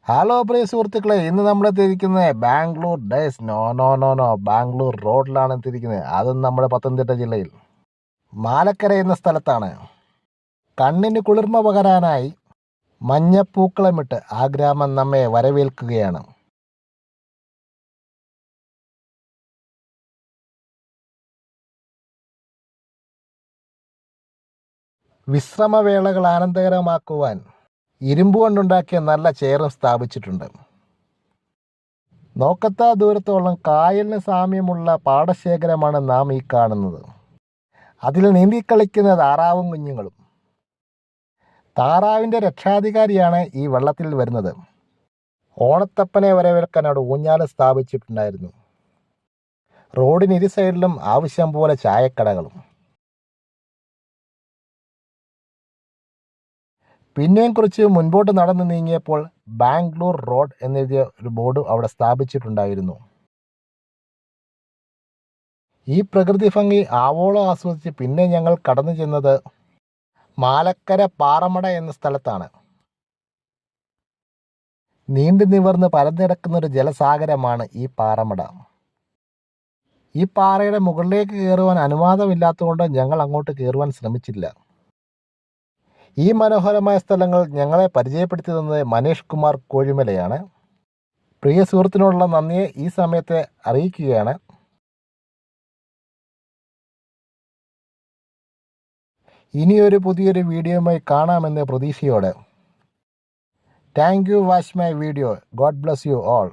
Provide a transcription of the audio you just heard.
Hello പ്രിയ സുഹൃത്തുക്കളെ, ഇന്ന് നമ്മൾ എത്തിയിരിക്കുന്നത് ബാംഗ്ലൂർ ഡേയ്സ് ബാംഗ്ലൂർ റോഡിലാണ് എത്തിയിരിക്കുന്നത്. അതും നമ്മുടെ പത്തനംതിട്ട ജില്ലയിൽ മാലക്കര എന്ന സ്ഥലത്താണ്. കണ്ണിന് കുളിർമ പകരാനായി മഞ്ഞപ്പൂക്കളമിട്ട് ആ ഗ്രാമം നമ്മെ വരവേൽക്കുകയാണ്. വിശ്രമവേളകൾ ആനന്ദകരമാക്കുവാൻ ഇരുമ്പ് കൊണ്ടുണ്ടാക്കിയ നല്ല ചെയറും സ്ഥാപിച്ചിട്ടുണ്ട്. നോക്കത്താ ദൂരത്തോളം കായലിന് സാമ്യമുള്ള പാടശേഖരമാണ് നാം ഈ കാണുന്നത്. അതിൽ നീന്തിക്കളിക്കുന്ന താറാവും കുഞ്ഞുങ്ങളും. താറാവിൻ്റെ രക്ഷാധികാരിയാണ് ഈ വെള്ളത്തിൽ വരുന്നത്. ഓണത്തപ്പനെ വരവേൽക്കാൻ അവിടെ ഊഞ്ഞാല് സ്ഥാപിച്ചിട്ടുണ്ടായിരുന്നു. റോഡിന് ഇരു സൈഡിലും ആവശ്യം പോലെ ചായക്കടകളും. പിന്നെയും കുറച്ച് മുൻപോട്ട് നടന്നു നീങ്ങിയപ്പോൾ ബാംഗ്ലൂർ റോഡ് എന്നെഴുതിയ ഒരു ബോർഡ് അവിടെ സ്ഥാപിച്ചിട്ടുണ്ടായിരുന്നു. ഈ പ്രകൃതി ഭംഗി ആവോളം ആസ്വദിച്ച് പിന്നെ ഞങ്ങൾ കടന്നു ചെന്നത് മാലക്കര പാറമട എന്ന സ്ഥലത്താണ്. നീണ്ടു നിവർന്ന് പരന്നിടക്കുന്ന ഒരു ജലസാഗരമാണ് ഈ പാറമട. ഈ പാറയുടെ മുകളിലേക്ക് കയറുവാൻ അനുവാദമില്ലാത്തതുകൊണ്ട് ഞങ്ങൾ അങ്ങോട്ട് കയറുവാൻ ശ്രമിച്ചില്ല. ഈ മനോഹരമായ സ്ഥലങ്ങൾ ഞങ്ങളെ പരിചയപ്പെടുത്തി തന്നത് മനീഷ് കുമാർ കോഴിമലയാണ്. പ്രിയ സുഹൃത്തിനോടുള്ള നന്ദിയെ ഈ സമയത്തെ അറിയിക്കുകയാണ്. ഇനിയൊരു പുതിയൊരു വീഡിയോയുമായി കാണാമെന്ന പ്രതീക്ഷയോടെ. Thank you. Watch my video. God bless you all.